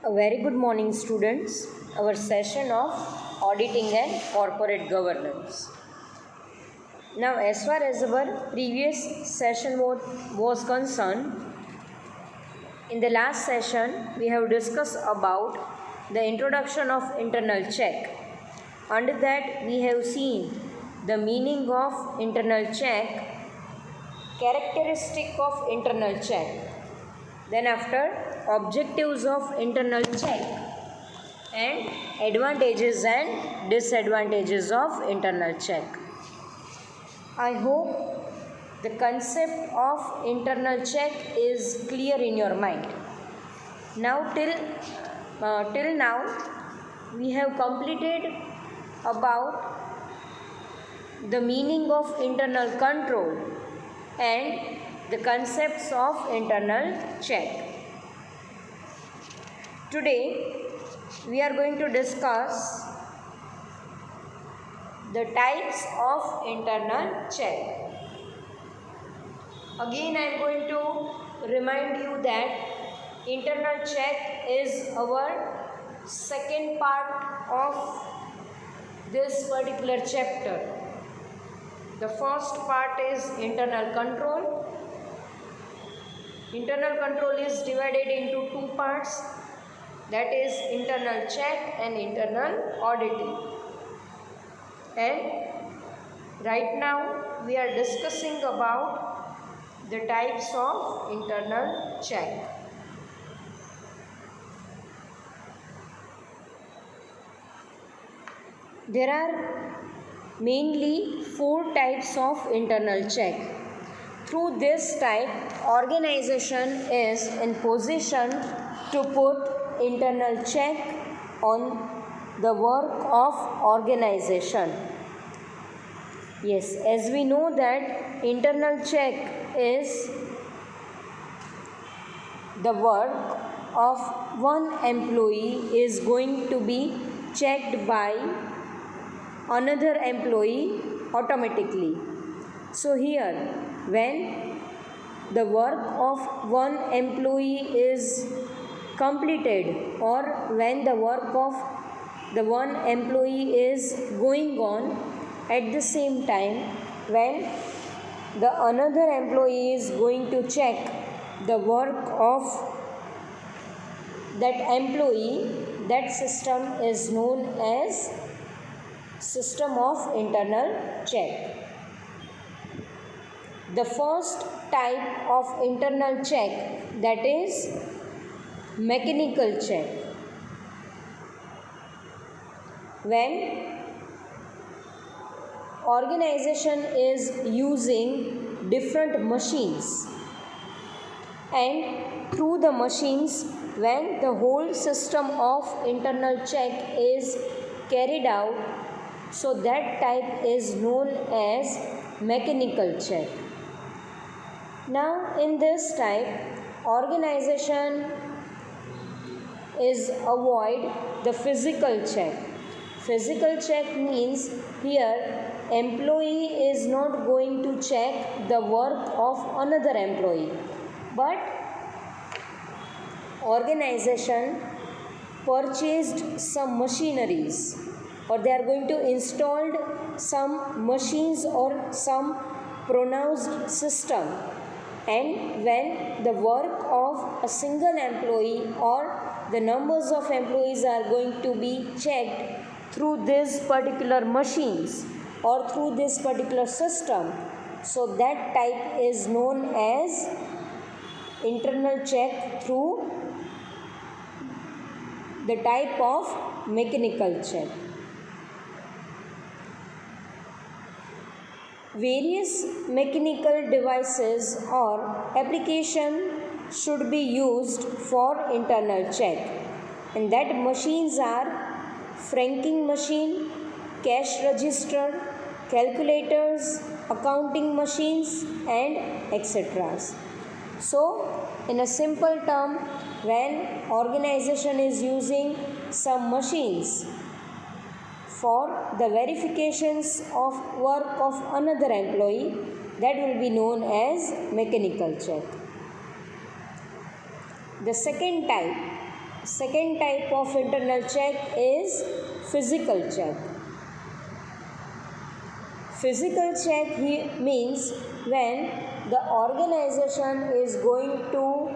A very good morning, students. Our session of auditing and corporate governance. Now, as far as our previous session was concerned, in the last session we have discussed about the introduction of internal check. Under that, we have seen the meaning of internal check, characteristic of internal check. Then after, objectives of internal check and advantages and disadvantages of internal check. I hope the concept of internal check is clear in your mind. Now till now we have completed about the meaning of internal control and the concepts of internal check. Today we are going to discuss the types of internal check. Again, I am going to remind you that internal check is our second part of this particular chapter. The first part is internal control. Internal control is divided into two parts, that is internal check and internal auditing. And right now we are discussing about the types of internal check. There are mainly four types of internal check. Through this type, organization is in position to put internal check on the work of organization. Yes, as we know that internal check is the work of one employee is going to be checked by another employee automatically. So here, when the work of one employee is completed or when the work of the one employee is going on, at the same time when the another employee is going to check the work of that employee, that system is known as system of internal check. The first type of internal check, that is mechanical check. When organization is using different machines and through the machines, when the whole system of internal check is carried out, so that type is known as mechanical check. Now in this type, organization is avoid the physical check. Physical check means here employee is not going to check the work of another employee, but organization purchased some machineries or they are going to install some machines or some pronounced system, and when the work of a single employee or the numbers of employees are going to be checked through these particular machines or through this particular system, so that type is known as internal check through the type of mechanical check. Various mechanical devices or application should be used for internal check, and that machines are franking machine, cash register, calculators, accounting machines, and etc. So, in a simple term, when organization is using some machines for the verifications of work of another employee, that will be known as mechanical check. The second type, Second type of internal check is physical check. Physical check means when the organization is going to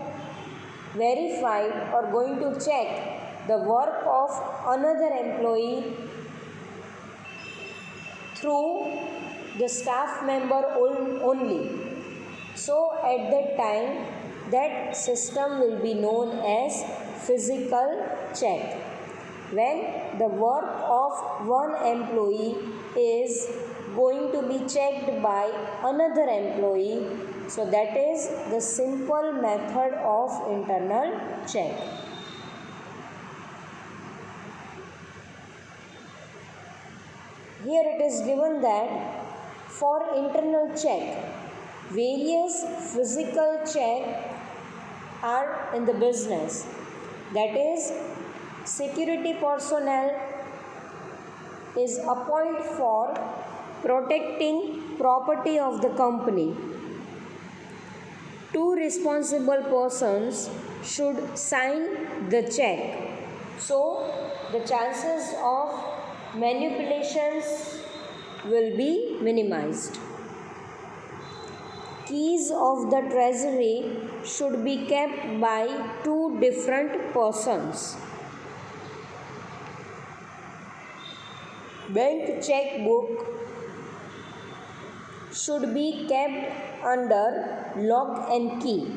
verify or going to check the work of another employee through the staff member only. So at that time, that system will be known as physical check. When the work of one employee is going to be checked by another employee, so that is the simple method of internal check. Here it is given that for internal check, various physical check are in the business. That is, security personnel is appointed for protecting property of the company. Two responsible persons should sign the check. So, the chances of manipulations will be minimized. Keys of the treasury should be kept by two different persons. Bank checkbook should be kept under lock and key.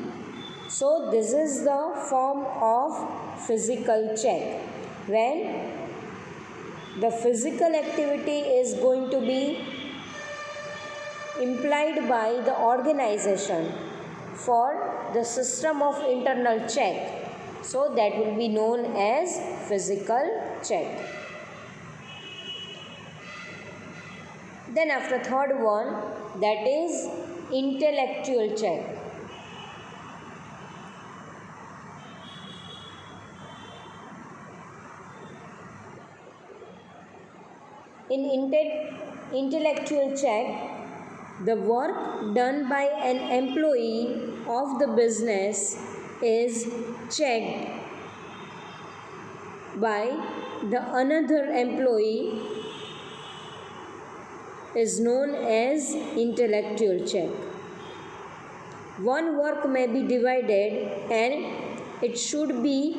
So this is the form of physical check. When the physical activity is going to be implied by the organization for the system of internal check, so that will be known as physical check. Then after third one, that is intellectual check. In intellectual check, the work done by an employee of the business is checked by the another employee is known as intellectual check. One work may be divided and it should be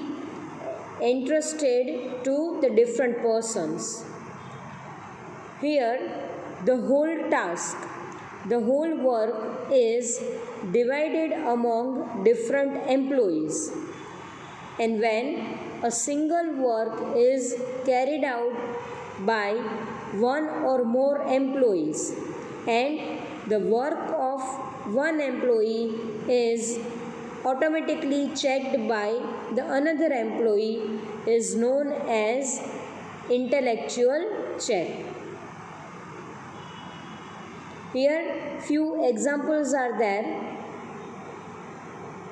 entrusted to the different persons. Here, the whole task, the whole work is divided among different employees. And when a single work is carried out by one or more employees and the work of one employee is automatically checked by the another employee is known as intellectual check. Here few examples are there.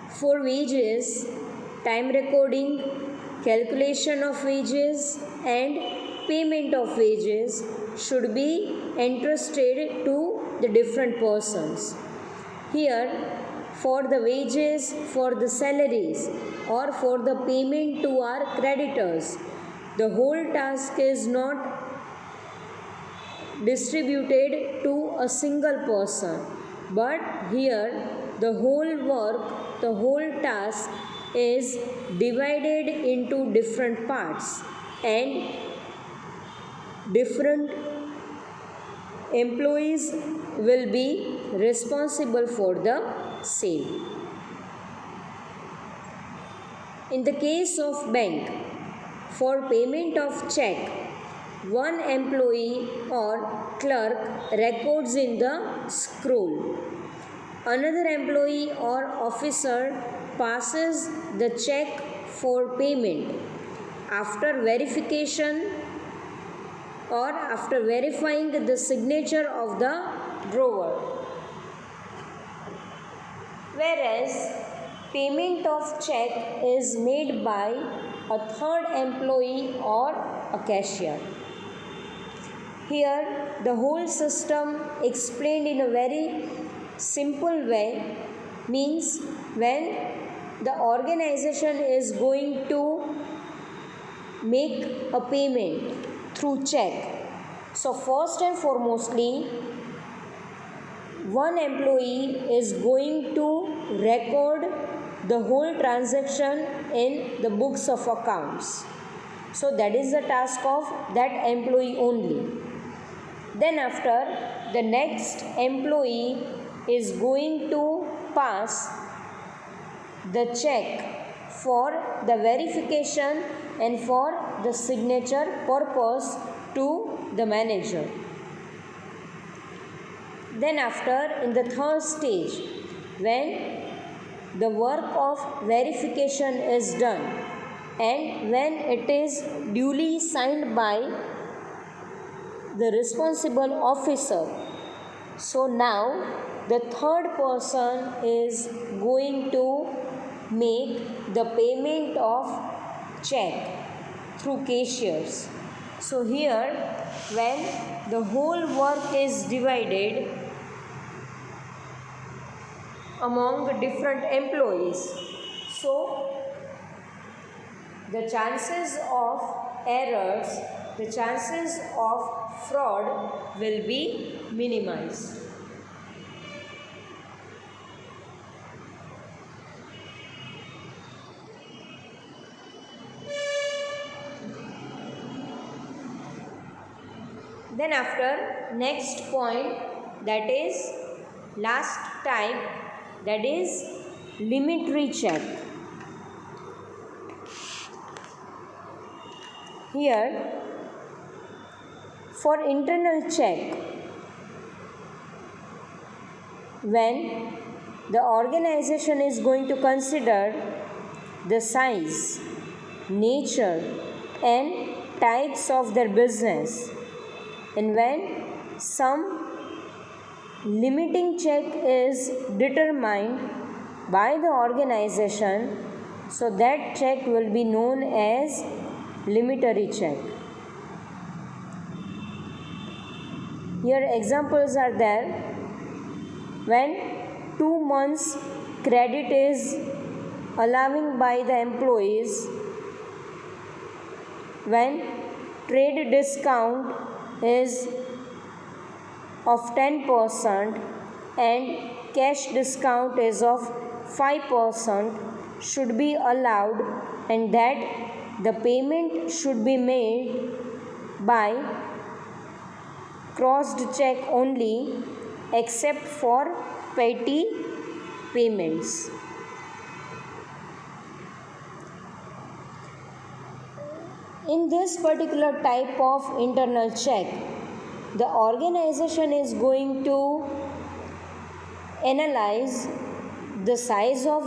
For wages, time recording, calculation of wages and payment of wages should be entrusted to the different persons. Here, for the wages, for the salaries or for the payment to our creditors, the whole task is not distributed to a single person, but here the whole work, the whole task is divided into different parts and different employees will be responsible for the same. In the case of bank, for payment of check, one employee or clerk records in the scroll. Another employee or officer passes the check for payment. After verification or after verifying the signature of the drawer. Whereas payment of check is made by a third employee or a cashier. Here the whole system explained in a very simple way means when the organization is going to make a payment through check. So first and foremostly, one employee is going to record the whole transaction in the books of accounts. So that is the task of that employee only. Then after, the next employee is going to pass the check for the verification and for the signature purpose to the manager. Then after, in the third stage, when the work of verification is done and when it is duly signed by the responsible officer, so now the third person is going to make the payment of check through cashiers. So here, when the whole work is divided among different employees, so the chances of errors, the chances of fraud will be minimized. Then after, next point, that is last type, that is limitary check. Here, for internal check, when the organization is going to consider the size, nature and types of their business, and when some limiting check is determined by the organization, so that check will be known as limitary check. Here examples are there. When 2 months credit is allowing by the employees, when trade discount is of 10% and cash discount is of 5% should be allowed, and that the payment should be made by crossed check only, except for petty payments. In this particular type of internal check, the organization is going to analyze the size of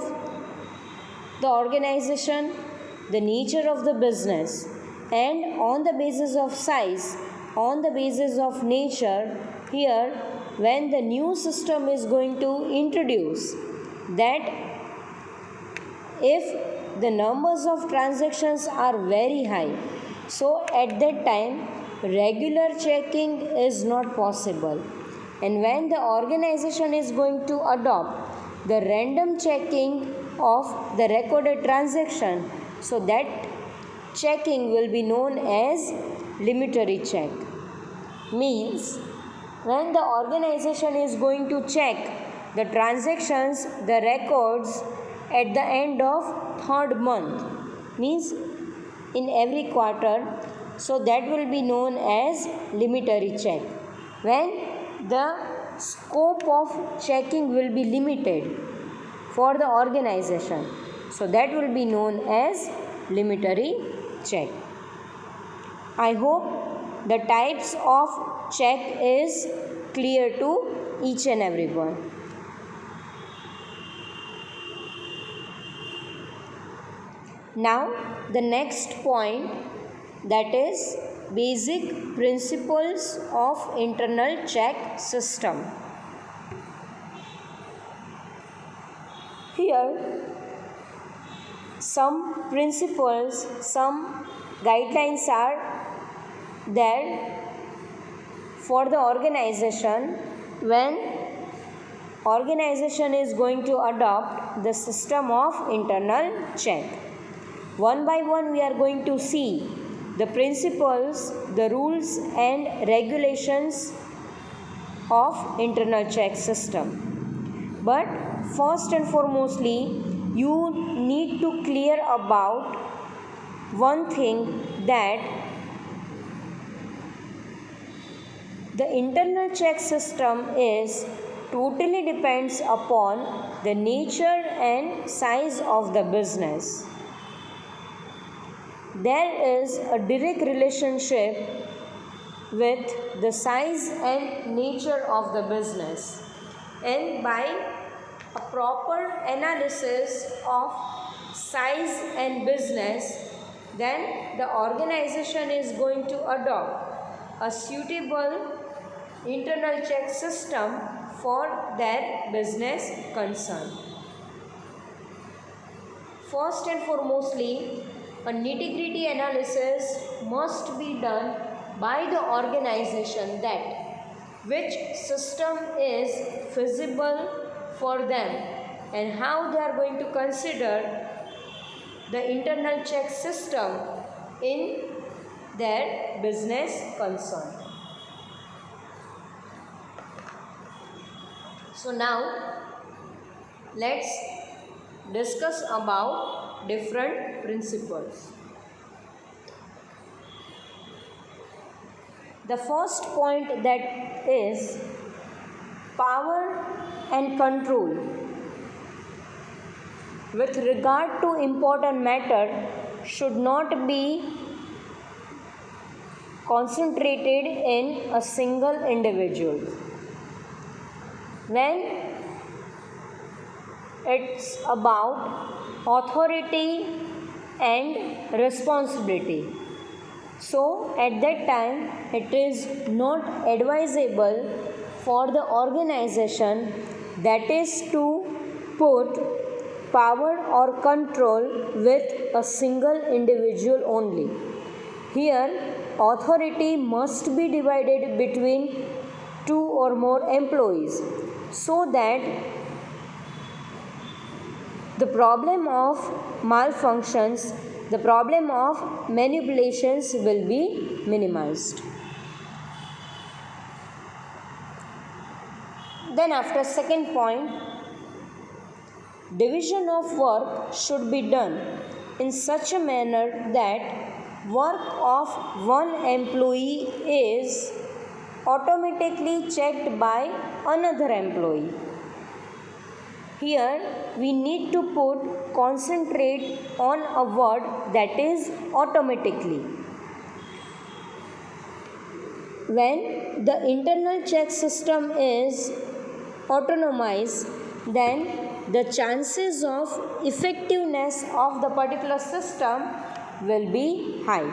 the organization, the nature of the business, and on the basis of size, on the basis of nature, here when the new system is going to introduce, that if the numbers of transactions are very high, so at that time regular checking is not possible, and when the organization is going to adopt the random checking of the recorded transaction, so that checking will be known as limitary check. Means when the organization is going to check the transactions, the records at the end of third month, means in every quarter, so that will be known as limitary check. When the scope of checking will be limited for the organization, so that will be known as limitary check. I hope the types of check is clear to each and everyone. Now the next point, that is basic principles of internal check system. Here some principles, some guidelines are there for the organization when organization is going to adopt the system of internal check. One by one we are going to see the principles, the rules and regulations of internal check system. But first and foremostly, you need to clear about one thing, that the internal check system is totally depends upon the nature and size of the business. There is a direct relationship with the size and nature of the business, and by a proper analysis of size and business, then the organization is going to adopt a suitable internal check system for their business concern. First and foremostly, a nitty-gritty analysis must be done by the organization, that which system is feasible for them and how they are going to consider the internal check system in their business concern. So now let's discuss about different principles. The first point, that is power and control. With regard to important matter, should not be concentrated in a single individual. When it's about authority and responsibility, so at that time it is not advisable for the organization, that is to put power or control with a single individual only. Here authority must be divided between two or more employees, so that the problem of malfunctions, the problem of manipulations will be minimized. Then after second point, division of work should be done in such a manner that work of one employee is automatically checked by another employee. Here we need to concentrate on a word, that is automatically. When the internal check system is autonomized, then the chances of effectiveness of the particular system will be high.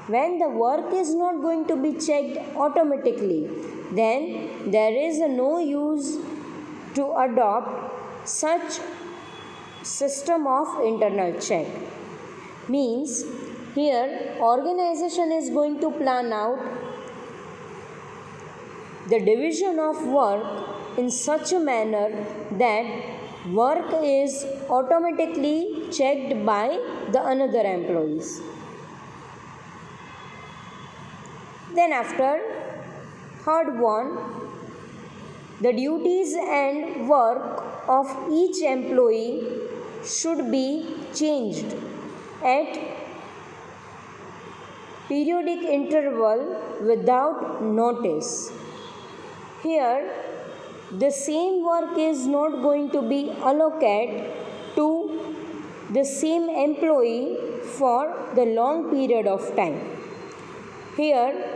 When the work is not going to be checked automatically, then there is no use to adopt such system of internal check. Means here organization is going to plan out the division of work in such a manner that work is automatically checked by the another employees. Then after third one, the duties and work of each employee should be changed at periodic interval without notice. Here the same work is not going to be allocated to the same employee for the long period of time. Here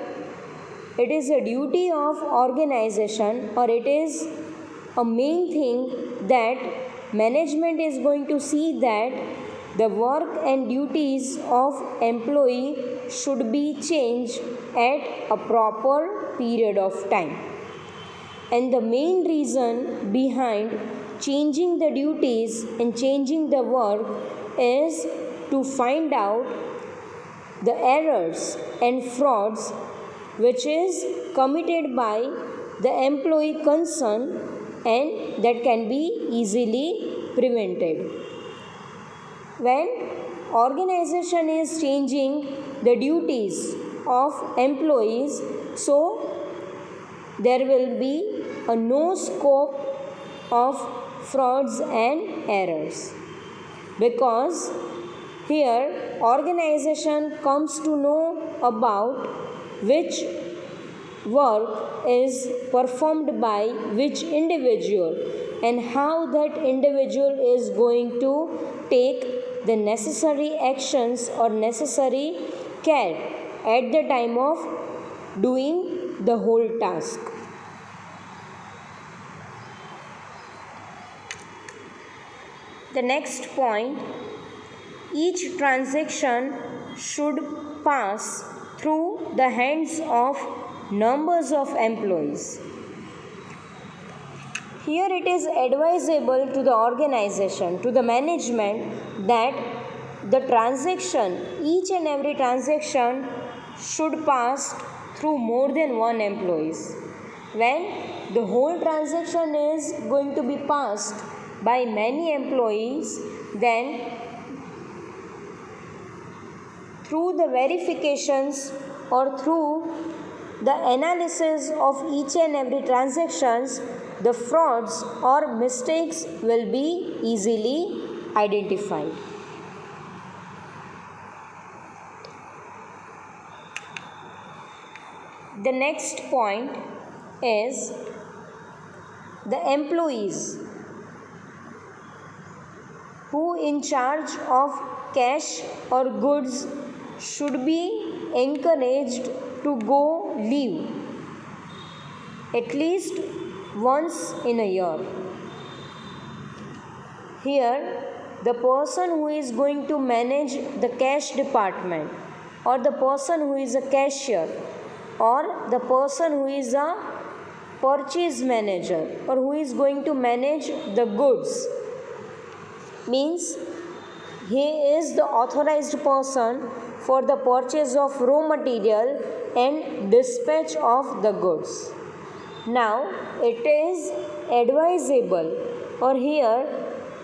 it is a duty of organization, or it is a main thing that management is going to see that the work and duties of employee should be changed at a proper period of time. And the main reason behind changing the duties and changing the work is to find out the errors and frauds which is committed by the employee concerned, and that can be easily prevented. When organization is changing the duties of employees, so there will be a no scope of frauds and errors, because here organization comes to know about which work is performed by which individual and how that individual is going to take the necessary actions or necessary care at the time of doing the whole task. The next point, each transaction should pass through the hands of numbers of employees. Here it is advisable to the organization, to the management, that the transaction, each and every transaction should pass through more than one employees. When the whole transaction is going to be passed by many employees, then through the verifications or through the analysis of each and every transactions, the frauds or mistakes will be easily identified. The next point is the employees who in charge of cash or goods should be encouraged to go leave at least once in a year. Here, the person who is going to manage the cash department, or the person who is a cashier, or the person who is a purchase manager, or who is going to manage the goods, means he is the authorized person for the purchase of raw material and dispatch of the goods. Now, it is advisable, or here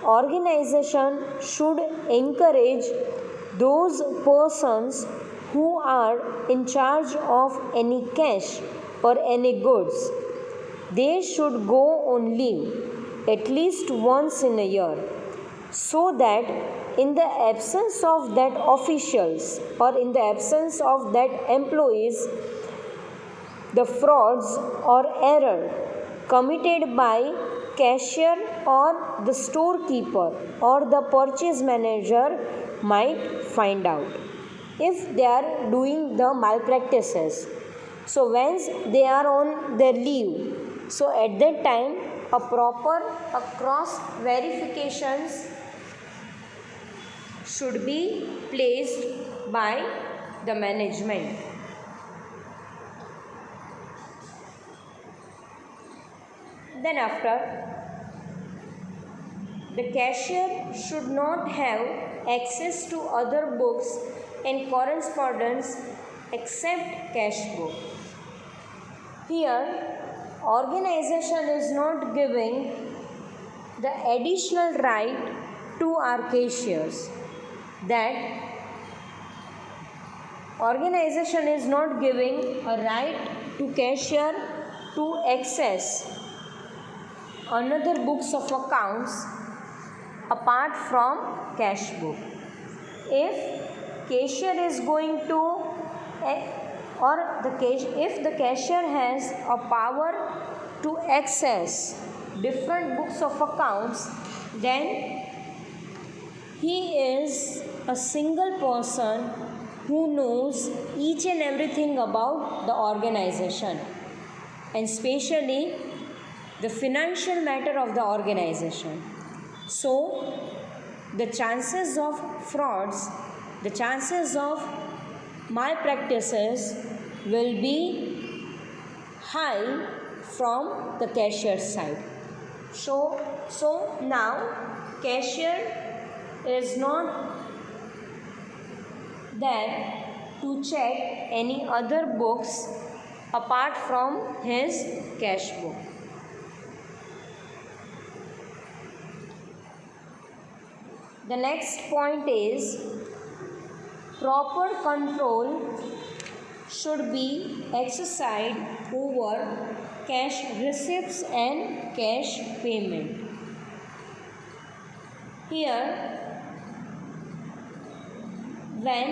organization should encourage those persons who are in charge of any cash or any goods. They should go on leave at least once in a year, so that in the absence of that officials or in the absence of that employees, the frauds or error committed by cashier or the storekeeper or the purchase manager might find out if they are doing the malpractices. So once they are on their leave, so at that time a cross verifications should be placed by the management. Then after, the cashier should not have access to other books and correspondence except cash book. Here, organization is not giving the additional right to our cashiers, that organization is not giving a right to cashier to access another books of accounts apart from cash book. If cashier is going to if the cashier has a power to access different books of accounts, then he is a single person who knows each and everything about the organization, and especially the financial matter of the organization. So, the chances of frauds, the chances of malpractices will be high from the cashier's side. So now cashier is not there to check any other books apart from his cash book. The next point is proper control should be exercised over cash receipts and cash payment. Here, when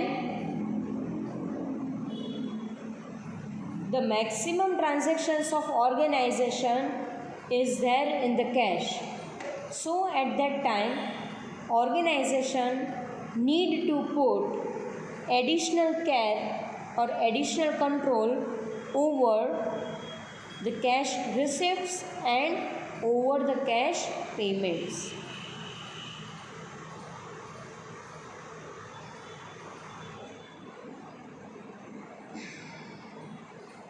the maximum transactions of organization is there in the cash, so at that time organization need to put additional care or additional control over the cash receipts and over the cash payments.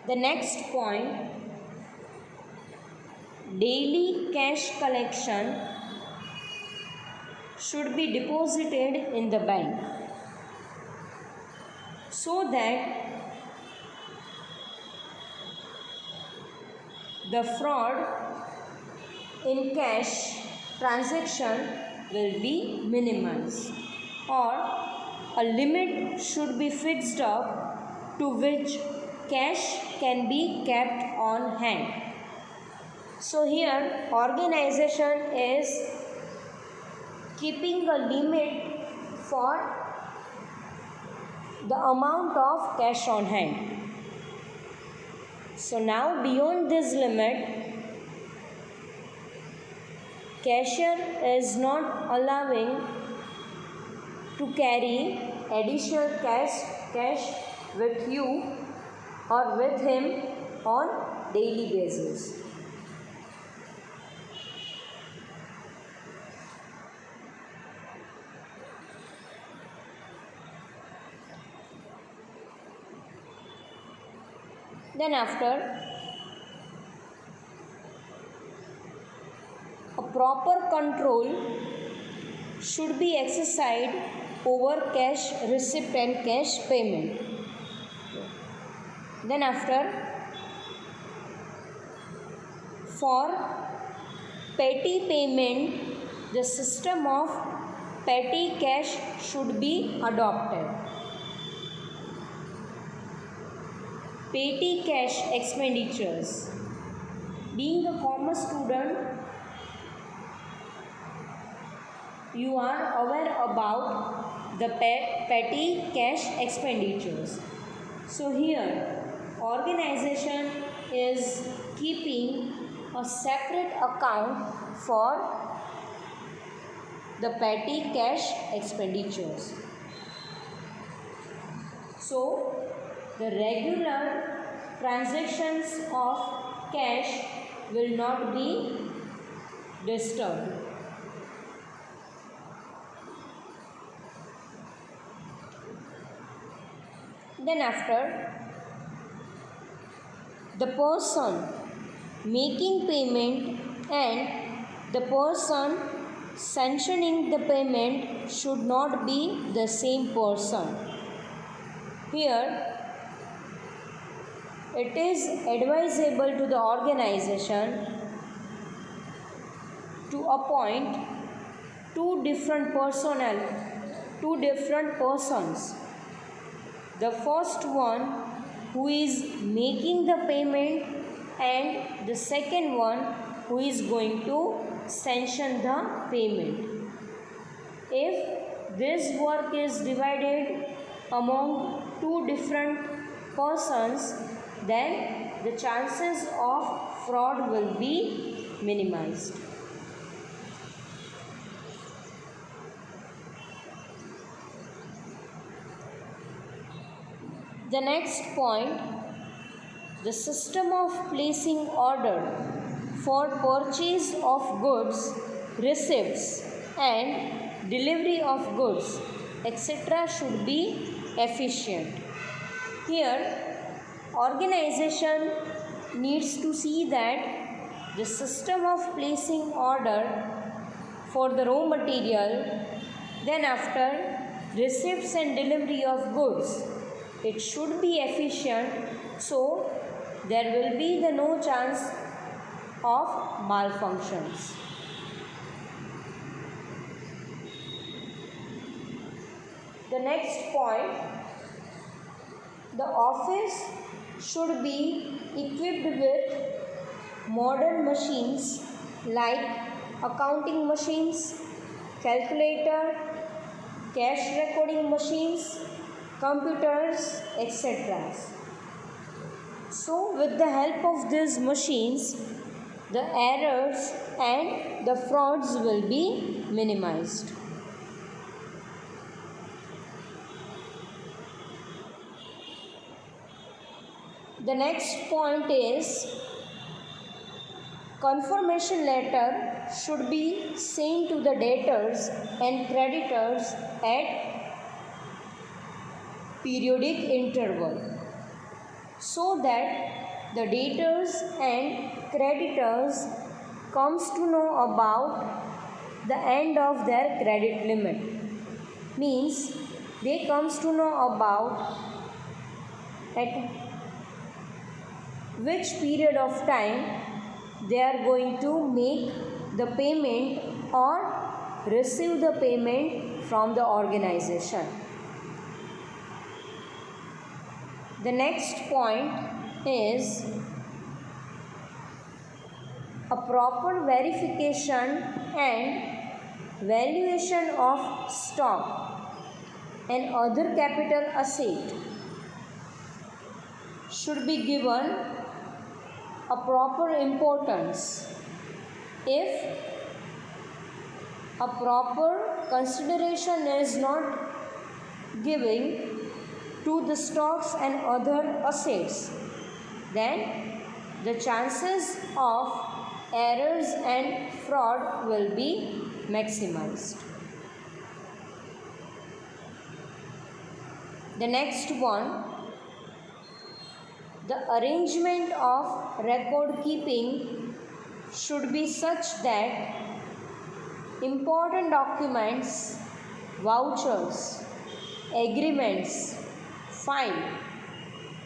The next point, daily cash collection should be deposited in the bank so that the fraud in cash transaction will be minimized, or a limit should be fixed up to which cash can be kept on hand. So here organization is keeping a limit for the amount of cash on hand. So now beyond this limit, cashier is not allowing to carry additional cash with you or with him on daily basis. Then after, a proper control should be exercised over cash receipt and cash payment. Then after, for petty payment, the system of petty cash should be adopted. Petty cash expenditures. Being a commerce student, you are aware about the petty cash expenditures. So here, organization is keeping a separate account for the petty cash expenditures. So the regular transactions of cash will not be disturbed. Then after, the person making payment and the person sanctioning the payment should not be the same person. Here, it is advisable to the organization to appoint two different persons. The first one who is making the payment and the second one who is going to sanction the payment. If this work is divided among two different persons, then the chances of fraud will be minimized. The next point, the system of placing order for purchase of goods, receipts and delivery of goods, etc. should be efficient. Here, organization needs to see that the system of placing order for the raw material, then after receipts and delivery of goods, it should be efficient, so there will be no chance of The next point, the office should be equipped with modern machines like accounting machines, calculator, cash recording machines, computers, etc. So, with the help of these machines, the errors and the frauds will be minimized. The next point is confirmation letter should be sent to the debtors and creditors at periodic interval so that the debtors and creditors comes to know about the end of their credit limit. Means they comes to know about at which period of time they are going to make the payment or receive the payment from the organization. The next point is a proper verification and valuation of stock and other capital asset should be given a proper importance. If a proper consideration is not given to the stocks and other assets, then the chances of errors and fraud will be maximized. The next one, the arrangement of record keeping should be such that important documents, vouchers, agreements, file,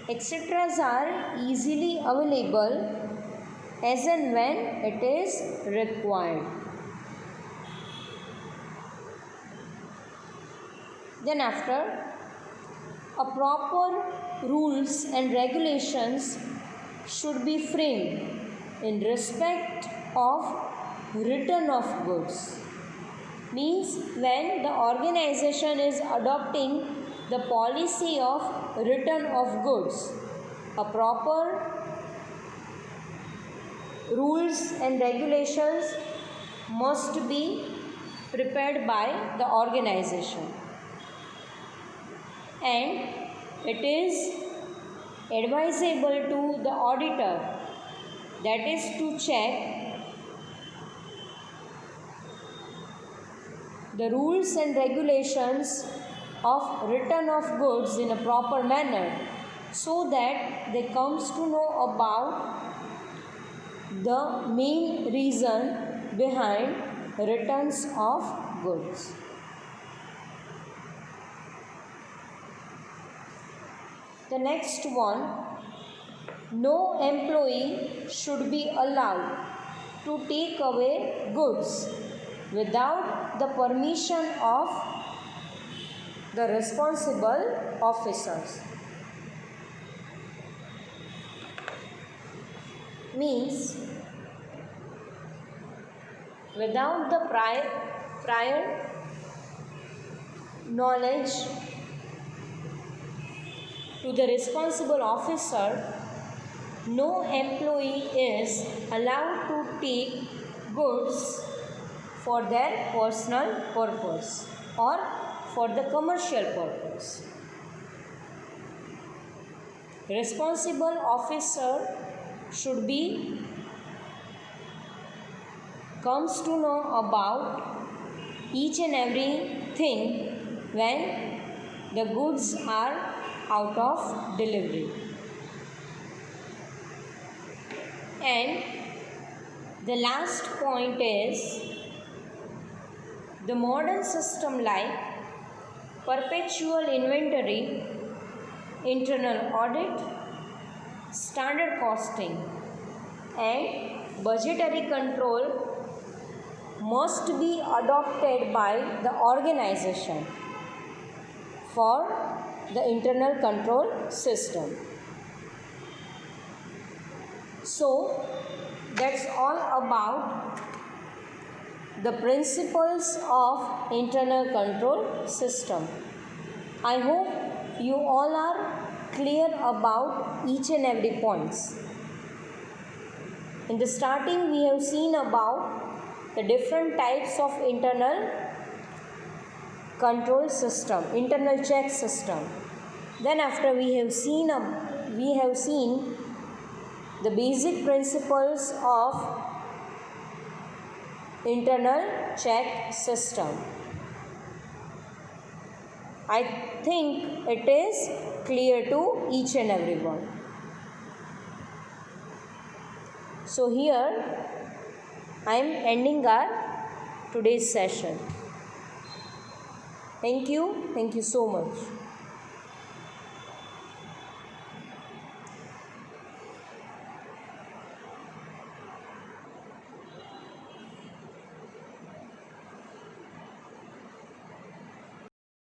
etc. are easily available as and when it is required. Then after, a proper rules and regulations should be framed in respect of return of goods. Means when the organization is adopting the policy of return of goods, a proper rules and regulations must be prepared by the organization, and it is advisable to the auditor, that is to check the rules and regulations of return of goods in a proper manner so that they comes to know about the main reason behind returns of goods. The next one, no employee should be allowed to take away goods without the permission of the responsible officers. Means without the prior knowledge to the responsible officer, no employee is allowed to take goods for their personal purpose or for the commercial purpose. Responsible officer should be comes to know about each and everything when the goods are out of delivery. And the last point is the modern system like perpetual inventory, internal audit, standard costing and budgetary control must be adopted by the organization for the internal control system. So that's all about the principles of internal control system. I hope you all are clear about each and every points. In the starting, we have seen about the different types of internal control system, internal check system. Then after we have seen the basic principles of internal check system. I think it is clear to each and everyone. So here I am ending our today's session. Thank you so much.